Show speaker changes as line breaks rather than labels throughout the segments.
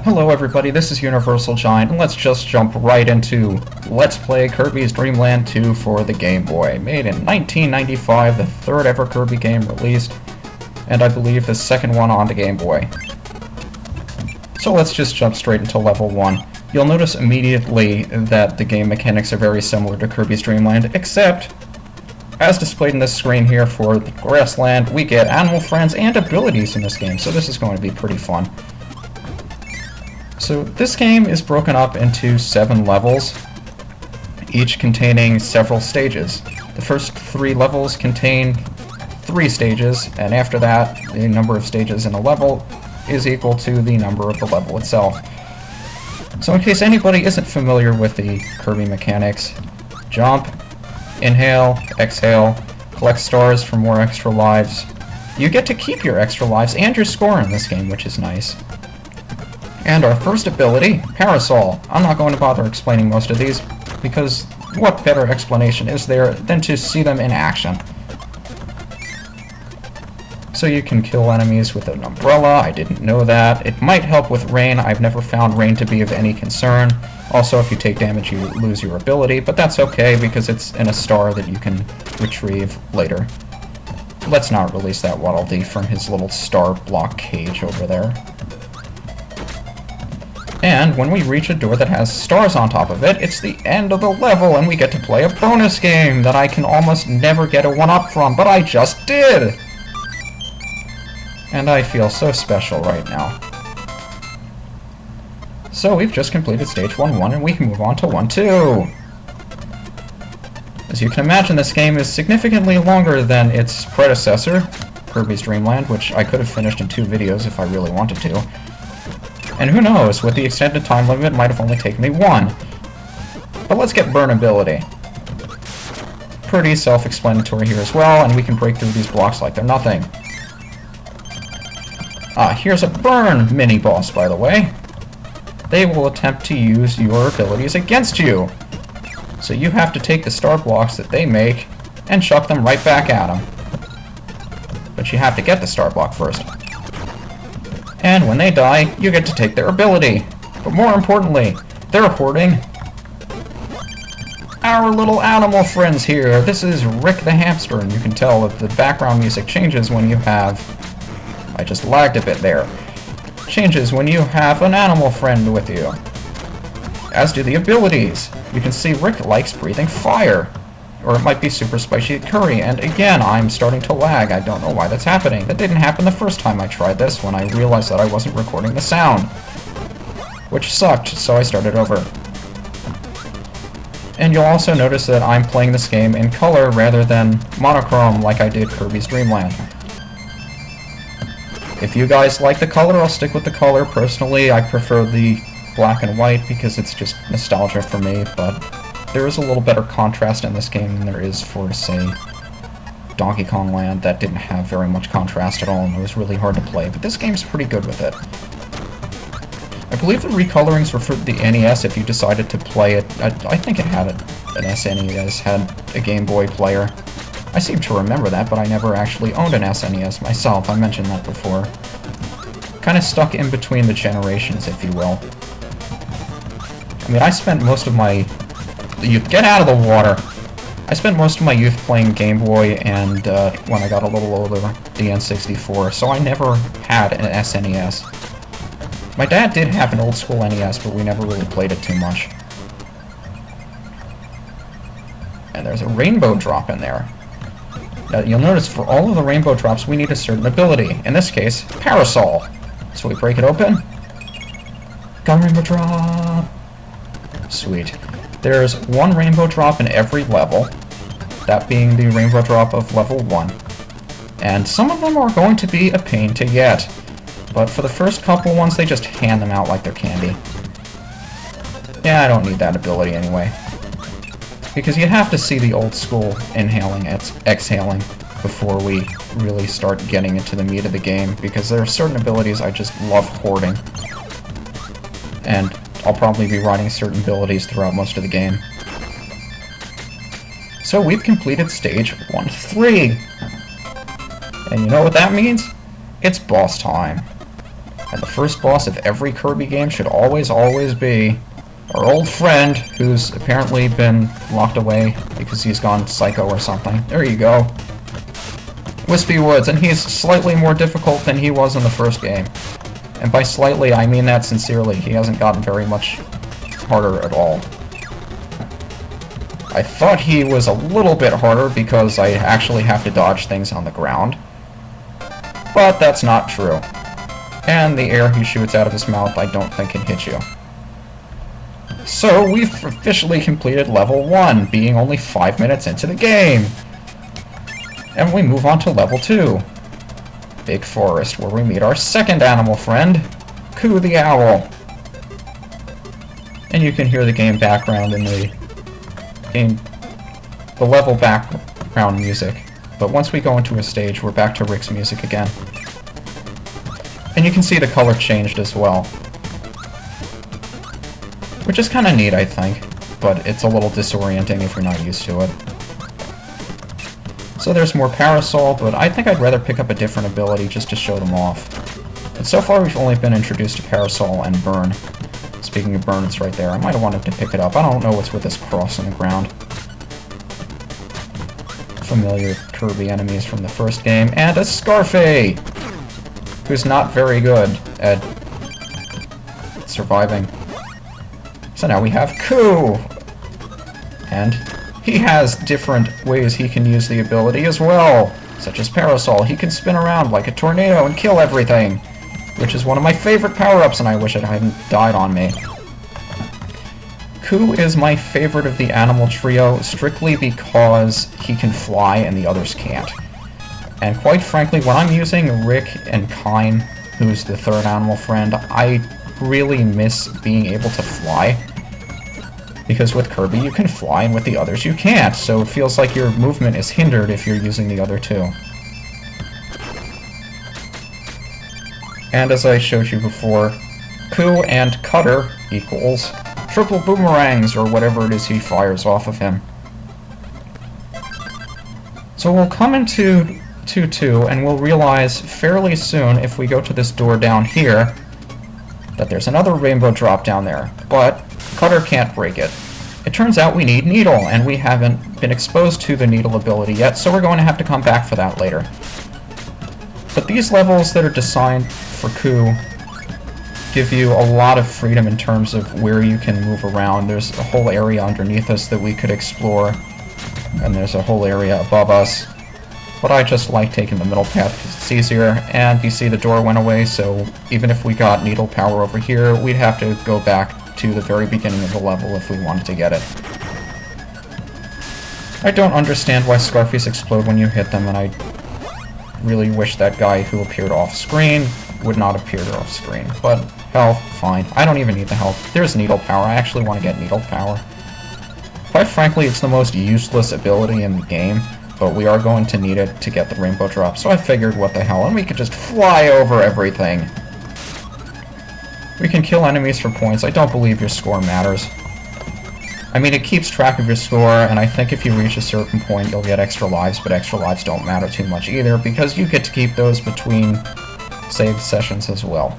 Hello everybody, this is UniversalGiant, and let's just jump right into Let's Play Kirby's Dream Land 2 for the Game Boy. Made in 1995, the third ever Kirby game released, and I believe the second one on the Game Boy. So let's just jump straight into level 1. You'll notice immediately that the game mechanics are very similar to Kirby's Dream Land, except, as displayed in this screen here for the Grassland, we get animal friends and abilities in this game, so this is going to be pretty fun. So this game is broken up into 7 levels, each containing several stages. The first 3 levels contain 3 stages, and after that, the number of stages in a level is equal to the number of the level itself. So in case anybody isn't familiar with the Kirby mechanics, jump, inhale, exhale, collect stars for more extra lives. You get to keep your extra lives and your score in this game, which is nice. And our first ability, Parasol. I'm not going to bother explaining most of these, because what better explanation is there than to see them in action? So you can kill enemies with an umbrella, I didn't know that. It might help with rain, I've never found rain to be of any concern. Also, if you take damage you lose your ability, but that's okay because it's in a star that you can retrieve later. Let's not release that Waddle Dee from his little star block cage over there. And when we reach a door that has stars on top of it, it's the end of the level and we get to play a bonus game that I can almost never get a 1-up from, but I just did! And I feel so special right now. So we've just completed stage 1-1 and we can move on to 1-2. As you can imagine, this game is significantly longer than its predecessor, Kirby's Dream Land, which I could have finished in 2 videos if I really wanted to. And who knows, with the extended time limit, it might have only taken me 1. But let's get burn ability. Pretty self-explanatory here as well, and we can break through these blocks like they're nothing. Here's a burn mini-boss, by the way. They will attempt to use your abilities against you. So you have to take the star blocks that they make and chuck them right back at them. But you have to get the star block first. And when they die, you get to take their ability. But more importantly, they're hoarding our little animal friends here. This is Rick the hamster, and you can tell that the background music changes when you have... I just lagged a bit there. Changes when you have an animal friend with you. As do the abilities. You can see Rick likes breathing fire. Or it might be super spicy curry, and again, I'm starting to lag. I don't know why that's happening. That didn't happen the first time I tried this, when I realized that I wasn't recording the sound. Which sucked, so I started over. And you'll also notice that I'm playing this game in color rather than monochrome like I did Kirby's Dream Land. If you guys like the color, I'll stick with the color. Personally, I prefer the black and white because it's just nostalgia for me, but there is a little better contrast in this game than there is for, say, Donkey Kong Land that didn't have very much contrast at all and it was really hard to play, but this game's pretty good with it. I believe the recolorings were for the NES if you decided to play it. I think it had an SNES, had a Game Boy player. I seem to remember that, but I never actually owned an SNES myself. I mentioned that before. Kind of stuck in between the generations, if you will. I mean, I spent most of my youth. Get out of the water! I spent most of my youth playing Game Boy and, when I got a little older, the N64, so I never had an SNES. My dad did have an old school NES, but we never really played it too much. And there's a rainbow drop in there. Now, you'll notice for all of the rainbow drops, we need a certain ability. In this case, Parasol. So we break it open. Got a rainbow drop! Sweet. There's 1 rainbow drop in every level, that being the rainbow drop of level 1. And some of them are going to be a pain to get, but for the first couple ones, they just hand them out like they're candy. Yeah, I don't need that ability anyway. Because you have to see the old school inhaling, exhaling, before we really start getting into the meat of the game, because there are certain abilities I just love hoarding. And I'll probably be writing certain abilities throughout most of the game. So we've completed stage 1-3. And you know what that means? It's boss time. And the first boss of every Kirby game should always, always be our old friend, who's apparently been locked away because he's gone psycho or something. There you go. Wispy Woods, and he's slightly more difficult than he was in the first game. And by slightly, I mean that sincerely. He hasn't gotten very much harder at all. I thought he was a little bit harder because I actually have to dodge things on the ground. But that's not true. And the air he shoots out of his mouth I don't think can hit you. So we've officially completed level 1, being only 5 minutes into the game. And we move on to level 2. Big Forest, where we meet our second animal friend, Coo the Owl. And you can hear the game background in the level background music. But once we go into a stage, we're back to Rick's music again. And you can see the color changed as well. Which is kind of neat, I think, but it's a little disorienting if you're not used to it. So there's more Parasol, but I think I'd rather pick up a different ability just to show them off. But so far we've only been introduced to Parasol and Burn. Speaking of Burn, it's right there. I might have wanted to pick it up. I don't know what's with this cross on the ground. Familiar Kirby enemies from the first game, and a Scarfy! Who's not very good at surviving. So now we have Coo! And he has different ways he can use the ability as well, such as Parasol. He can spin around like a tornado and kill everything, which is one of my favorite power-ups, and I wish it hadn't died on me. Coo is my favorite of the animal trio, strictly because he can fly and the others can't. And quite frankly, when I'm using Rick and Kine, who's the third animal friend, I really miss being able to fly. Because with Kirby you can fly, and with the others you can't, so it feels like your movement is hindered if you're using the other two. And as I showed you before, Coo and Cutter equals triple boomerangs, or whatever it is he fires off of him. So we'll come into 2-2, and we'll realize fairly soon, if we go to this door down here, that there's another rainbow drop down there, but Cutter can't break it. It turns out we need Needle, and we haven't been exposed to the Needle ability yet, so we're going to have to come back for that later. But these levels that are designed for Coo give you a lot of freedom in terms of where you can move around. There's a whole area underneath us that we could explore, and there's a whole area above us. But I just like taking the middle path because it's easier, and you see the door went away, so even if we got Needle power over here, we'd have to go back to the very beginning of the level if we wanted to get it. I don't understand why Scarfies explode when you hit them, and I really wish that guy who appeared off-screen would not appear off-screen. But health, fine. I don't even need the health. There's Needle power. I actually want to get Needle power. Quite frankly, it's the most useless ability in the game, but we are going to need it to get the rainbow drop, so I figured what the hell, and we could just fly over everything. We can kill enemies for points. I don't believe your score matters. I mean, it keeps track of your score, and I think if you reach a certain point, you'll get extra lives, but extra lives don't matter too much either, because you get to keep those between save sessions as well.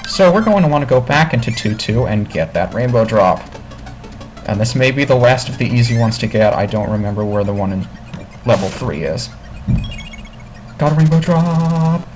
So we're going to want to go back into 2-2 and get that rainbow drop. And this may be the last of the easy ones to get. I don't remember where the one in level 3 is. Got a rainbow drop!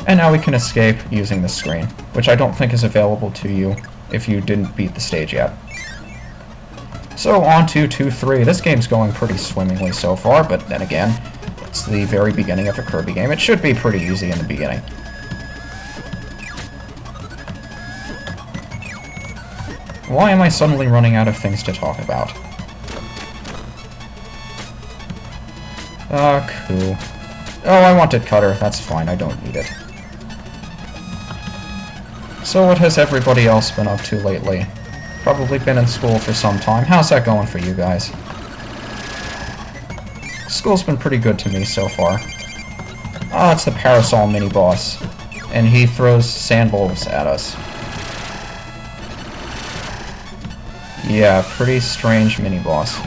And now we can escape using this screen, which I don't think is available to you if you didn't beat the stage yet. So on to 2-3. This game's going pretty swimmingly so far, but then again, it's the very beginning of a Kirby game. It should be pretty easy in the beginning. Why am I suddenly running out of things to talk about? Cool. Oh, I wanted Cutter. That's fine. I don't need it. So what has everybody else been up to lately? Probably been in school for some time. How's that going for you guys? School's been pretty good to me so far. Ah, it's the Parasol mini-boss. And he throws sandballs at us. Yeah, pretty strange mini-boss.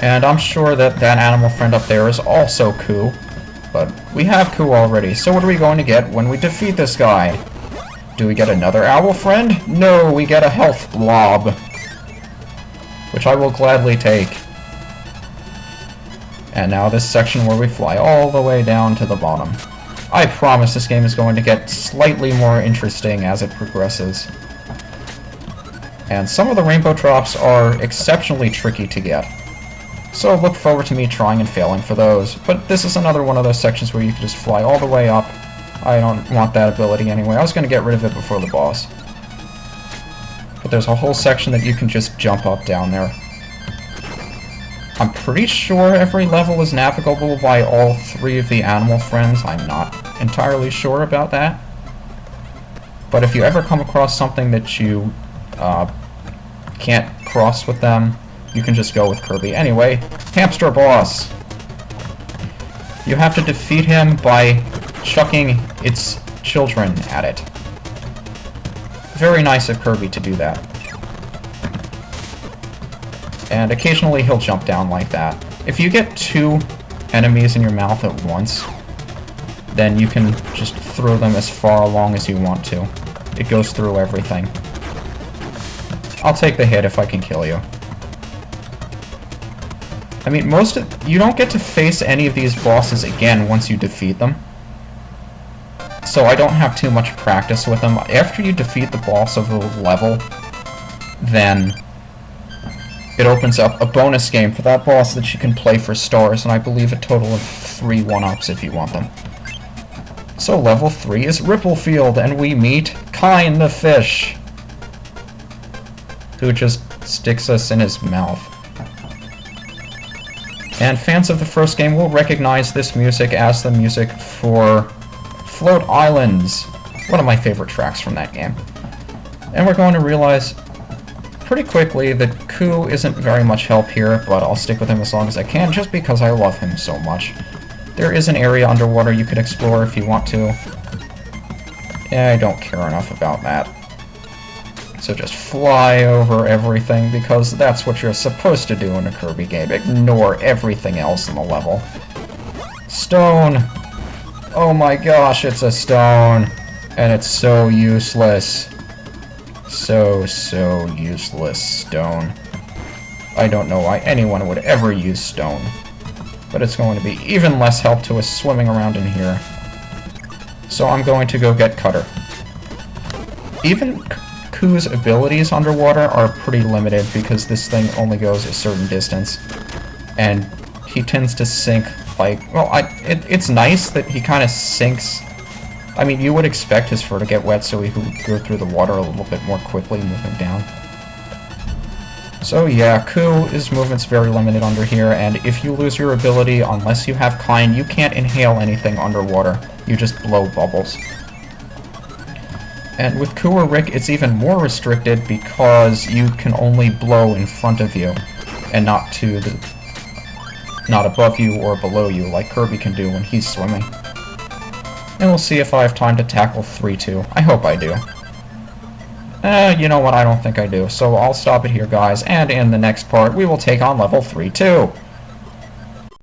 And I'm sure that that animal friend up there is also Coo, but We have Ku already, so what are we going to get when we defeat this guy? Do we get another owl friend? No, we get a health blob. Which I will gladly take. And now this section where we fly all the way down to the bottom. I promise this game is going to get slightly more interesting as it progresses. And some of the rainbow drops are exceptionally tricky to get. So look forward to me trying and failing for those. But this is another one of those sections where you can just fly all the way up. I don't want that ability anyway. I was going to get rid of it before the boss. But there's a whole section that you can just jump up down there. I'm pretty sure every level is navigable by all 3 of the animal friends. I'm not entirely sure about that. But if you ever come across something that you can't cross with them, you can just go with Kirby. Anyway, hamster boss. You have to defeat him by chucking its children at it. Very nice of Kirby to do that. And occasionally he'll jump down like that. If you get 2 enemies in your mouth at once, then you can just throw them as far along as you want to. It goes through everything. I'll take the hit if I can kill you. I mean, you don't get to face any of these bosses again once you defeat them. So I don't have too much practice with them. After you defeat the boss of a level, then it opens up a bonus game for that boss that you can play for stars, and I believe a total of 3 1-ups if you want them. So level 3 is Ripplefield, and we meet Kine the fish, who just sticks us in his mouth. And fans of the first game will recognize this music as the music for Float Islands, one of my favorite tracks from that game. And we're going to realize pretty quickly that Ku isn't very much help here, but I'll stick with him as long as I can, just because I love him so much. There is an area underwater you can explore if you want to. I don't care enough about that. So just fly over everything, because that's what you're supposed to do in a Kirby game. Ignore everything else in the level. Stone! Oh my gosh, it's a stone! And it's so useless. So useless, stone. I don't know why anyone would ever use stone. But it's going to be even less help to us swimming around in here. So I'm going to go get Cutter. Even Ku's abilities underwater are pretty limited because this thing only goes a certain distance. And he tends to sink like... Well, it's nice that he kind of sinks. I mean, you would expect his fur to get wet so he could go through the water a little bit more quickly moving down. So yeah, Ku's movement's very limited under here, and if you lose your ability, unless you have Kine, you can't inhale anything underwater. You just blow bubbles. And with Ku or Rick, it's even more restricted because you can only blow in front of you, and not above you or below you, like Kirby can do when he's swimming. And we'll see if I have time to tackle 3-2. I hope I do. You know what, I don't think I do. So I'll stop it here, guys, and in the next part, we will take on level 3-2.